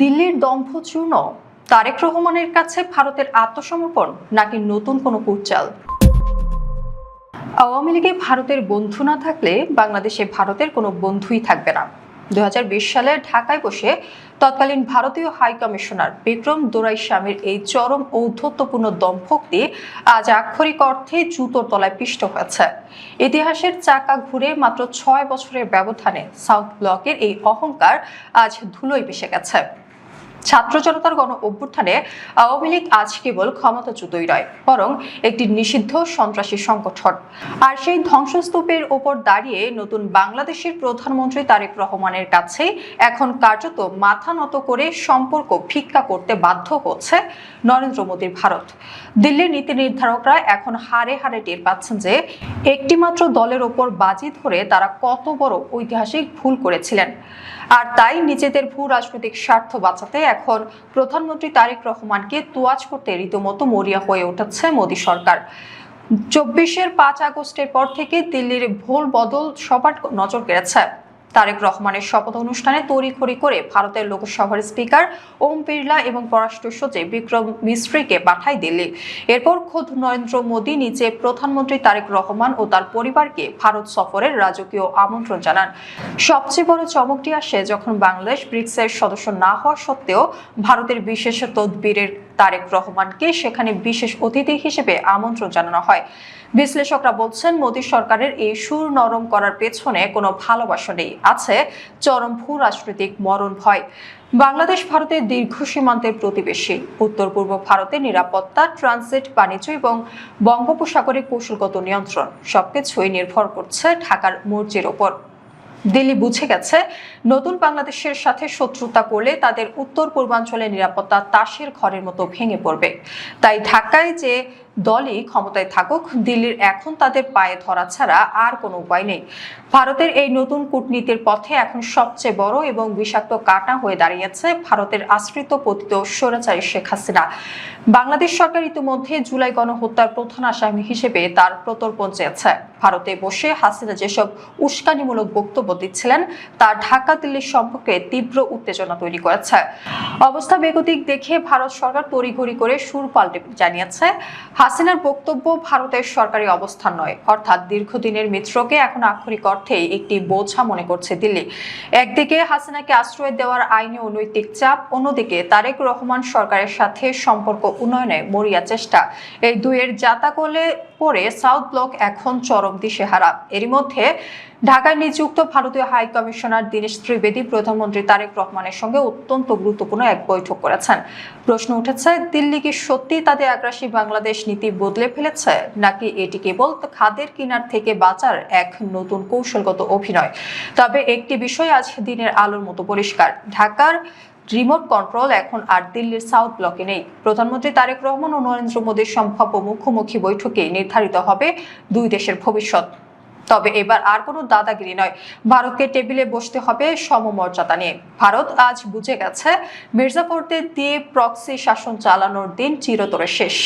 দিল্লির দম্ভচূর্ণ, তারেক রহমানের কাছে ভারতের আত্মসমর্পণ নাকি নতুন কোনো কূটচাল? আওয়ামী লীগে ভারতের বন্ধু না থাকলে বাংলাদেশে ভারতের কোনো বন্ধুই থাকবে না। 2020 সালে ঢাকায় বসে তৎকালীন ভারতীয় হাই কমিশনার বিক্রম দোরাইস্বামীর এই চরম ঔদ্ধত্যপূর্ণ দম্ভক্তি আজ আক্ষরিক অর্থে জুতোর তলায় পিষ্ট হয়েছে। ইতিহাসের চাকা ঘুরে মাত্র 6 বছরের ব্যবধানে সাউথ ব্লকের এই অহংকার আজ ধুলোয় ভেসে গেছে। ছাত্র জনতার গণ অভ্যুত্থানে আওয়ামী লীগ আজ কেবল ক্ষমতাচ্যুতই নয়, বরং একটি নিষিদ্ধ সন্ত্রাসী সংগঠন। আর সেই ধ্বংসস্তূপের ওপর দাঁড়িয়ে নতুন বাংলাদেশের প্রধানমন্ত্রী তারেক রহমানের কাছে এখন কার্যত মাথা নত করে সম্পর্ক ভিক্ষা করতে বাধ্য হচ্ছে নরেন্দ্র মোদীর ভারত। দিল্লির নীতি নির্ধারকরা এখন হাড়ে হাড়ে টের পাচ্ছেন যে একটিমাত্র দলের ওপর বাজি ধরে তারা কত বড় ঐতিহাসিক ভুল করেছিলেন। আর তাই নিজেদের ভূ রাজনৈতিক স্বার্থ বাঁচাতে এখন প্রধানমন্ত্রী তারেক রহমানকে তোয়াজ করতে রীতিমতো মরিয়া হয়ে উঠেছে মোদী সরকার। 24-এর 5 আগস্টের পর থেকে দিল্লির ভোল বদল সবার নজর কেড়েছে। তারেক রহমানের শপথ অনুষ্ঠানে তড়িঘড়ি করে ভারতের লোকসভার স্পিকার ওম বিড়লা এবং পররাষ্ট্র সচিব বিক্রম মিস্ত্রিকে পাঠায় দিল্লি। এরপর খোদ নরেন্দ্র মোদী নিজে প্রধানমন্ত্রী তারেক রহমান ও তার পরিবারকে ভারত সফরের রাজকীয় আমন্ত্রণ জানান। সবচেয়ে বড় চমকটি আসে যখন বাংলাদেশ ব্রিক্সের সদস্য না হওয়া সত্ত্বেও ভারতের বিশেষ তদবিরের তারেক রহমানকে সেখানে বিশেষ অতিথি হিসেবে আমন্ত্রণ জানানো হয়। বিশ্লেষকরা বলছেন, মোদী সরকারের এই সুর নরম করার পেছনে কোনো ভালোবাসা নেই, আছে চরম ভূ রাজনৈতিক মরণ ভয়। বাংলাদেশ ভারতের দীর্ঘ সীমান্তের প্রতিবেশী। উত্তর পূর্ব ভারতের নিরাপত্তা, ট্রানজিট, বাণিজ্য এবং বঙ্গোপসাগরে কৌশলগত নিয়ন্ত্রণ সবকিছুই নির্ভর করছে ঢাকার মর্জির ওপর। দিল্লি বুঝে গেছে, নতুন বাংলাদেশের সাথে শত্রুতা করলে তাদের উত্তর পূর্বাঞ্চলের নিরাপত্তা তাসের ঘরের মতো ভেঙে পড়বে। তাই ঢাকায় যে দলই ক্ষমতায় থাকুক, দিল্লির এখন তাদের পায়ে ধরা ছাড়া আর কোনো উপায় নেই। ভারতের এই নতুন কূটনীতির পথে এখন সবচেয়ে বড় এবং বিষাক্ত কাঁটা হয়ে দাঁড়িয়েছে ভারতের আশ্রিত পতিত স্বৈরাচারী শেখ হাসিনা। বাংলাদেশ সরকার ইতিমধ্যে জুলাই গণহত্যার প্রধান আসামি হিসেবে তার প্রত্যর্পণ চেয়েছে। ভারতে বসে হাসিনা যেসব উস্কানিমূলক বক্তব্য দিচ্ছিলেন তা ঢাকা দিল্লির সম্পর্কে তীব্র উত্তেজনা তৈরি করেছে। অবস্থা বেগতিক দেখে ভারত সরকার তড়িঘড়ি করে সুর পাল্টে জানিয়েছে, হাসিনার বক্তব্য ভারতের সরকারি অবস্থান নয়, অর্থাৎ দীর্ঘদিনের মিত্রকে এখন আক্ষরিক অর্থেই একটি বোঝা মনে করছে দিল্লি। একদিকে হাসিনাকে আশ্রয় দেওয়ার আইনি ও নৈতিক চাপ, অন্যদিকে তারেক রহমান সরকারের সাথে সম্পর্ক উন্নয়নে মরিয়া চেষ্টা। এই দুইয়ের জাতাকলে পরে সাউথ ব্লক এখন চরম দিশেহারা। এরই মধ্যে ঢাকায় নিযুক্ত ভারতীয় হাই কমিশনার দীনেশ ত্রিবেদী প্রধানমন্ত্রী তারেক রহমানের সঙ্গে অত্যন্ত গুরুত্বপূর্ণ এক বৈঠক করেছেন। প্রশ্ন উঠেছে, দিল্লি কি সত্যি তাদের আগ্রাসী বাংলাদেশ নীতি বদলে ফেলেছে, নাকি এটি কেবল খাদের কিনার থেকে বাঁচার এক নতুন কৌশলগত অভিনয়? তবে একটি বিষয় আজ দিনের আলোর মতো পরিষ্কার, ঢাকার রিমোট কন্ট্রোল এখন আর দিল্লির সাউথ ব্লকে নেই। প্রধানমন্ত্রী তারেক রহমান ও নরেন্দ্র মোদীর সম্ভাব্য মুখোমুখি বৈঠকে নির্ধারিত হবে দুই দেশের ভবিষ্যৎ। তবে এবার আর কোনো দাদাগিরি নয়, ভারতকে টেবিলে বসতে হবে সমমর্যাদা নিয়ে। ভারত আজ বুঝে গেছে, মির্জাফরদের দিয়ে প্রক্সি শাসন চালানোর দিন চিরতরে শেষ।